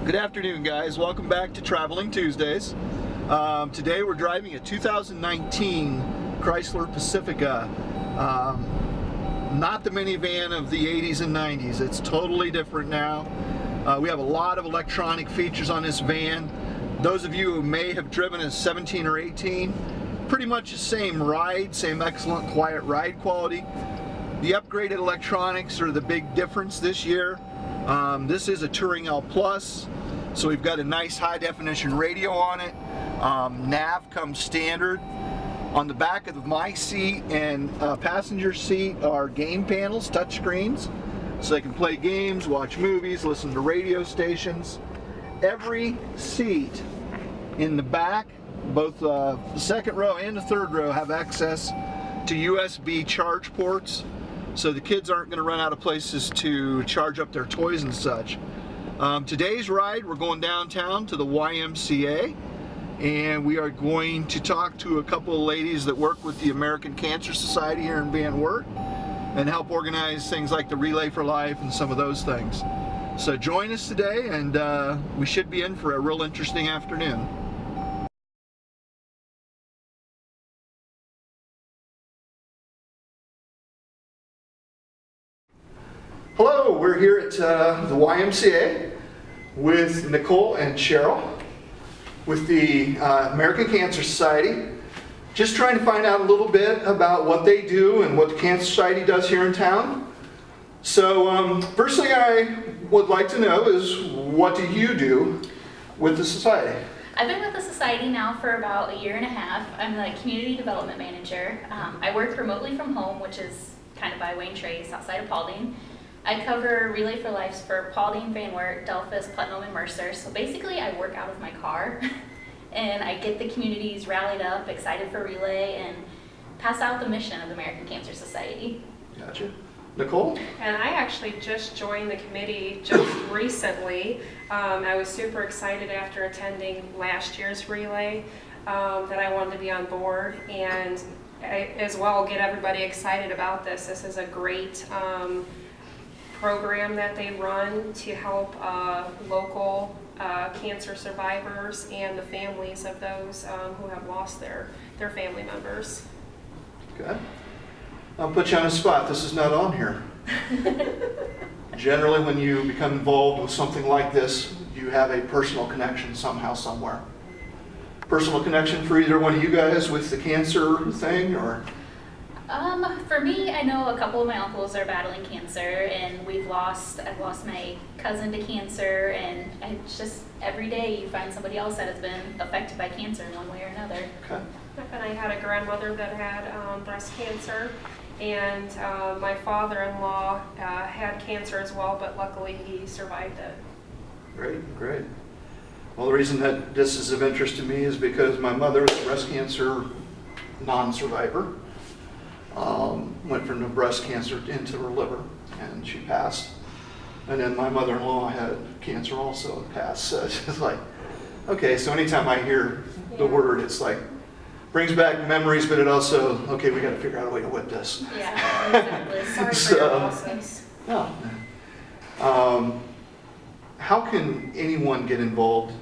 Good afternoon, guys. Welcome back to Traveling Tuesdays. Today we're driving a 2019 Chrysler Pacifica. Not the minivan of the 80s and 90s. It's totally different now. We have a lot of electronic features on this van. Those of you who may have driven a 17 or 18, pretty much the same ride, same excellent quiet ride quality. The upgraded electronics are the big difference this year. This is a Touring L Plus, so we've got a nice high definition radio on it. Nav comes standard. On the back of my seat and passenger seat are game panels, touch screens, so they can play games, watch movies, listen to radio stations. Every seat in the back, both the second row and the third row, have access to USB charge ports, so the kids aren't going to run out of places to charge up their toys and such. Today's ride, we're going downtown to the YMCA, and we are going to talk to a couple of ladies that work with the American Cancer Society here in Van Wert and help organize things like the Relay for Life and some of those things. So join us today, and we should be in for a real interesting afternoon. Hello, we're here at the YMCA with Nicole and Cheryl with the American Cancer Society. Just trying to find out a little bit about what they do and what the Cancer Society does here in town. So first thing I would like to know is, what do you do with the society? I've been with the society now for about a year and a half. I'm the community development manager. I work remotely from home, which is kind of by Wayne Trace outside of Paulding. I cover Relay for Life for Paulding, Van Wert, Delphus, Putnam, and Mercer. So basically I work out of my car and I get the communities rallied up, excited for Relay, and pass out the mission of the American Cancer Society. Gotcha. Nicole? And I actually just joined the committee just recently. I was super excited after attending last year's Relay that I wanted to be on board, and I, as well, get everybody excited about this. This is a great program that they run to help local cancer survivors and the families of those who have lost their family members. Okay. I'll put you on the spot. This is not on here. Generally, when you become involved with something like this, you have a personal connection somehow, somewhere. Personal connection for either one of you guys with the cancer thing, or? For me, I know a couple of my uncles are battling cancer, and I've lost my cousin to cancer, and it's just every day you find somebody else that has been affected by cancer in one way or another. Okay. And I had a grandmother that had breast cancer, and my father-in-law had cancer as well, but luckily he survived it. Great, great. Well, the reason that this is of interest to me is because my mother was a breast cancer non-survivor. Went from the breast cancer into her liver, and she passed. And then my mother-in-law had cancer also and passed. So it's just like, okay, so anytime I hear the word, it's like, brings back memories, but it also, okay, we got to figure out a way to whip this. Yeah, exactly. Sorry for your losses. No. How can anyone get involved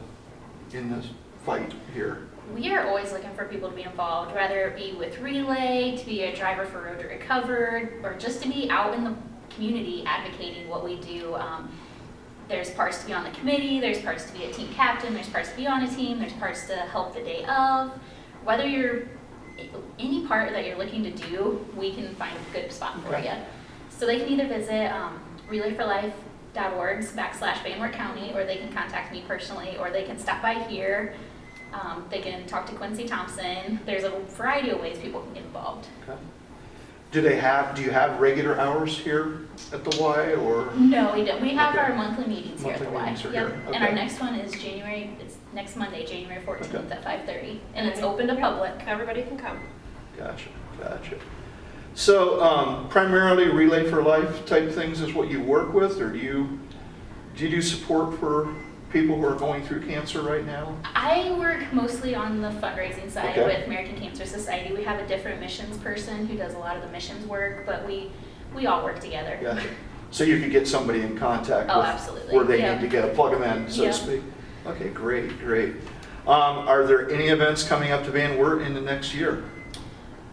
in this fight here? We are always looking for people to be involved, whether it be with Relay, to be a driver for Road to Recovered, or just to be out in the community advocating what we do. There's parts to be on the committee, there's parts to be a team captain, there's parts to be on a team, there's parts to help the day of. Whether you're any part that you're looking to do, we can find a good spot for you. So they can either visit relayforlife.org/Van Wert County, or they can contact me personally, or they can stop by here. They can talk to Quincy Thompson. There's a variety of ways people can get involved. Okay. Do you have regular hours here at the Y, or? No, we don't. We have Okay. our monthly meetings here at the Y. Yep. Yep. Okay. And our next one is next Monday, January 14th Okay. at 5:30. And it's open to public. Everybody can come. Gotcha, gotcha. So primarily Relay for Life type things is what you work with, or do you do support for people who are going through cancer right now? I work mostly on the fundraising side Okay. with American Cancer Society. We have a different missions person who does a lot of the missions work, but we all work together. Gotcha. So you could get somebody in contact Oh, with absolutely. where they Yeah. need to go, plug them in, so Yeah. to speak. Okay, great, great. Are there any events coming up to Van Wert in the next year?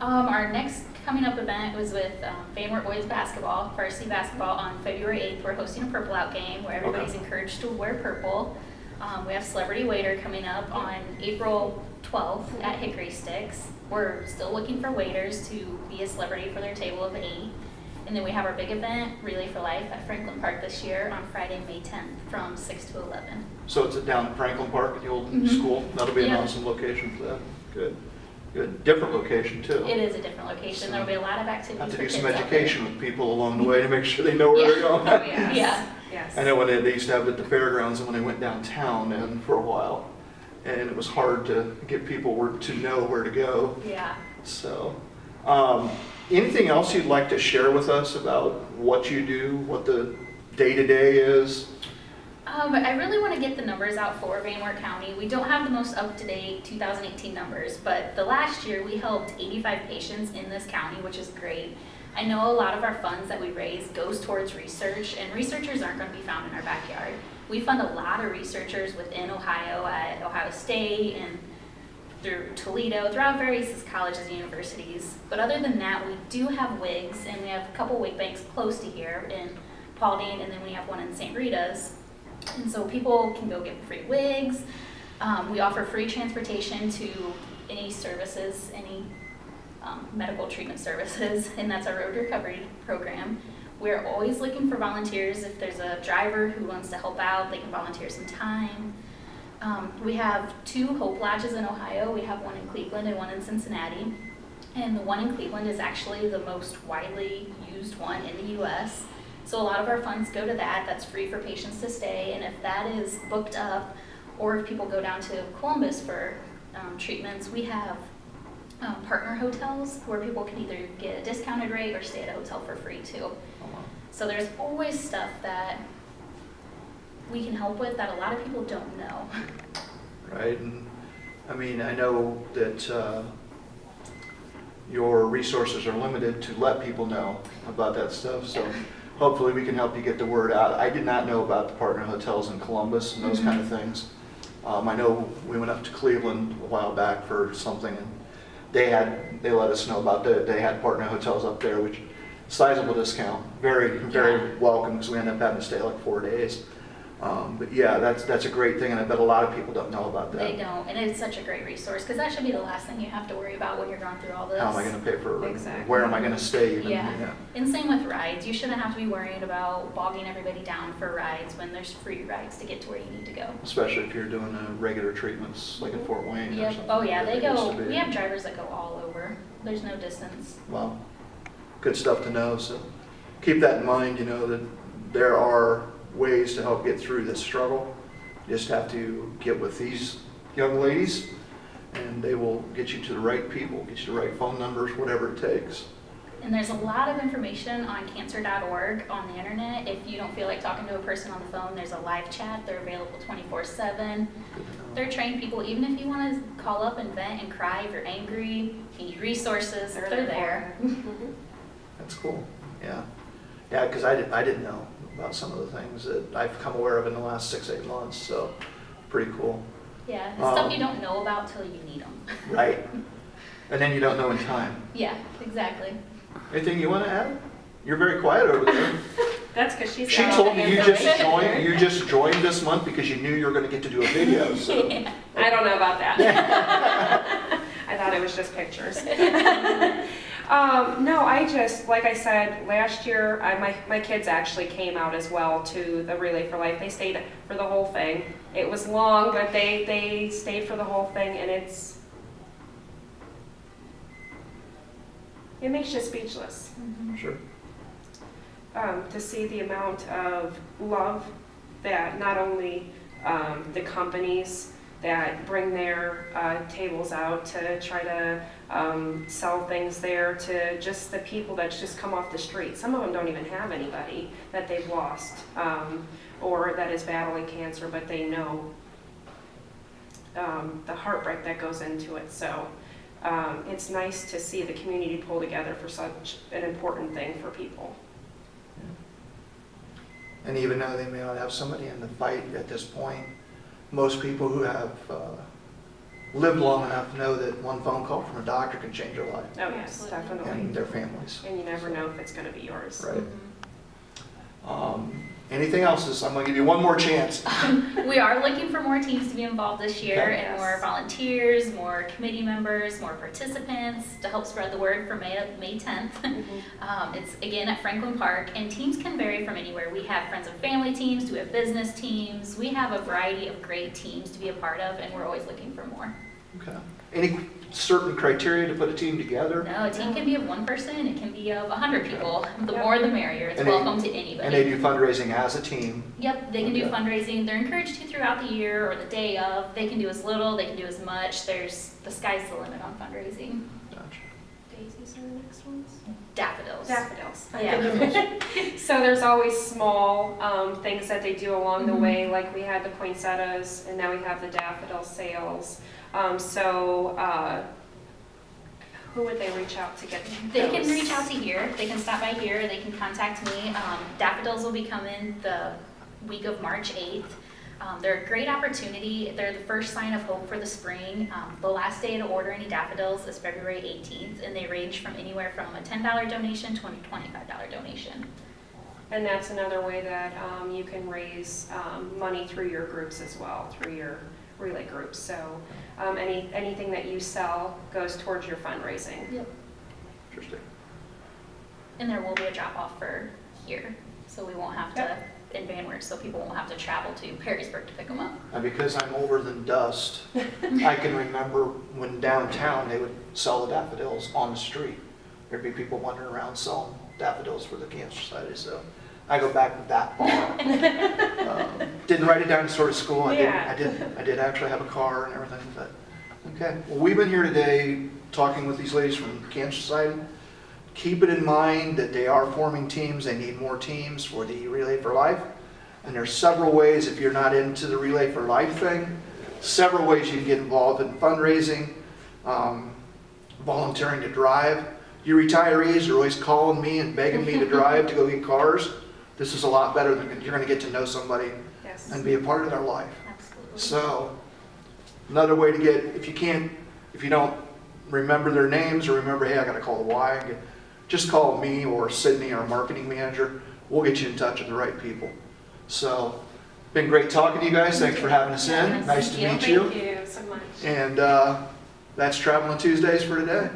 Our next coming up event was with Van Wert Boys Basketball, varsity basketball on February 8th. We're hosting a purple out game where everybody's encouraged to wear purple. We have Celebrity Waiter coming up on April 12th at Hickory Sticks. We're still looking for waiters to be a celebrity for their table of 8. And then we have our big event, Relay for Life, at Franklin Park this year on Friday, May 10th from 6 to 11. So it's down at Franklin Park at the old school? That'll be an awesome location for that. Good, good. Different location too. It is a different location. So There'll be a lot of activities Have to for do kids some out there. education with people along the way to make sure they know where they're going. Oh, yes. Yeah. Yes. I know when they used to have it at the fairgrounds and when they went downtown and for a while, and it was hard to get people to know where to go. Yeah. So, anything else you'd like to share with us about what you do, what the day-to-day is? I really want to get the numbers out for Van Wert County. We don't have the most up-to-date 2018 numbers, but the last year we helped 85 patients in this county, which is great. I know a lot of our funds that we raise goes towards research, and researchers aren't going to be found in our backyard. We fund a lot of researchers within Ohio at Ohio State and through Toledo, throughout various colleges and universities. But other than that, we do have wigs, and we have a couple wig banks close to here in Paulding, and then we have one in St. Rita's. And so people can go get free wigs. We offer free transportation to any services, any medical treatment services, and that's our road recovery program. We're always looking for volunteers. If there's a driver who wants to help out, they can volunteer some time. We have 2 Hope Lodges in Ohio. We have one in Cleveland and one in Cincinnati. And the one in Cleveland is actually the most widely used one in the U.S. So a lot of our funds go to that. That's free for patients to stay. And if that is booked up, or if people go down to Columbus for treatments, we have partner hotels where people can either get a discounted rate or stay at a hotel for free too. So there's always stuff that we can help with that a lot of people don't know. Right, and I mean, I know that your resources are limited to let people know about that stuff, so hopefully we can help you get the word out. I did not know about the partner hotels in Columbus and those kind of things. I know we went up to Cleveland a while back for something, and they let us know about they had partner hotels up there, which sizable discount, very welcome, because we ended up having to stay like 4 days. But yeah, that's a great thing, and I bet a lot of people don't know about that. They don't, and it's such a great resource, because that should be the last thing you have to worry about when you're going through all this. How am I going to pay for Exactly. Where am I going to stay even? Yeah. And same with rides. You shouldn't have to be worried about bogging everybody down for rides when there's free rides to get to where you need to go. Especially if you're doing regular treatments like at Fort Wayne or Yep. something. Oh yeah, like they that go, used to be. we have drivers that go all over. There's no distance. Well, good stuff to know. So keep that in mind, that there are ways to help get through this struggle. You just have to get with these young ladies, and they will get you to the right people, get you the right phone numbers, whatever it takes. And there's a lot of information on cancer.org on the internet. If you don't feel like talking to a person on the phone, there's a live chat. They're available 24/7. They're trained people. Even if you want to call up and vent and cry, if you're angry, you need resources, they're there. That's cool. Yeah. Yeah, because I didn't know about some of the things that I've come aware of in the last 6-8 months, so pretty cool. Yeah, the stuff you don't know about till you need them. Right. And then you don't know in time. Yeah, exactly. Anything you want to add? You're very quiet over there. That's because she's She got all told the me you just information. joined this month because you knew you were going to get to do a video. So. Yeah. I don't know about that. I thought it was just pictures. No, I just, like I said, last year, my kids actually came out as well to the Relay for Life. They stayed for the whole thing. It was long, but they stayed for the whole thing, and it makes you speechless. Sure. To see the amount of love that not only the companies that bring their tables out to try to sell things there, to just the people that just come off the street. Some of them don't even have anybody that they've lost or that is battling cancer, but they know the heartbreak that goes into it. So it's nice to see the community pull together for such an important thing for people. And even though they may not have somebody in the fight at this point, most people who have lived long enough know that one phone call from a doctor can change their life Oh, yes, Absolutely. definitely. and their families. And you never know if it's going to be yours. Right. Anything else? I'm going to give you one more chance. We are looking for more teams to be involved this year, Okay. and more volunteers, more committee members, more participants to help spread the word for May 10th. It's again at Franklin Park, and teams can vary from anywhere. We have friends and family teams, we have business teams, we have a variety of great teams to be a part of, and we're always looking for more. Okay. Any certain criteria to put a team together? No, a team can be of one person, it can be of 100 people. The Yeah. more the merrier. It's And they- welcome to And they anybody. do fundraising as a team. Yep, they can do Okay. fundraising. They're encouraged to throughout the year or the day of. They can do as little, they can do as much. The sky's the limit on fundraising. Gotcha. Daisies are the next ones? Daffodils. Daffodils. Yeah. So there's always small things that they do along the Mhm. way, like we had the poinsettias, and now we have the daffodil sales. Who would they reach out to get They those? can reach out to here. They can stop by here. They can contact me. Daffodils will be coming the week of March 8th. They're a great opportunity. They're the first sign of hope for the spring. The last day to order any daffodils is February 18th, and they range from anywhere from a $10 donation to a $25 donation. And that's another way that you can raise money through your groups as well, through your relay groups. So anything that you sell goes towards your fundraising. Yep. Interesting. And there will be a drop-off for here, so we won't have to, in Van Wert, so people won't have to travel to Perrysburg to pick them up. And because I'm older than dust, I can remember when downtown they would sell the daffodils on the street. There'd be people wandering around selling daffodils for the Cancer Society, so I go back that far. Didn't write it down to sort of school. I did actually have a car and everything, but okay. Well, we've been here today talking with these ladies from Cancer Society. Keep it in mind that they are forming teams. They need more teams for the Relay for Life. And there's several ways, if you're not into the Relay for Life thing, several ways you can get involved in fundraising, volunteering to drive. You retirees are always calling me and begging me to drive to go get cars. This is a lot better than you're going to get to know somebody Yes. and be a part of their life. Absolutely. So, another way to get, if you don't remember their names or remember, hey, I got to call the Y, just call me or Sydney, our marketing manager. We'll get you in touch with the right people. So, been great talking to you guys. Thanks for having us in. Yes, Nice to thank meet Thank you so much. And that's Traveling Tuesdays for today.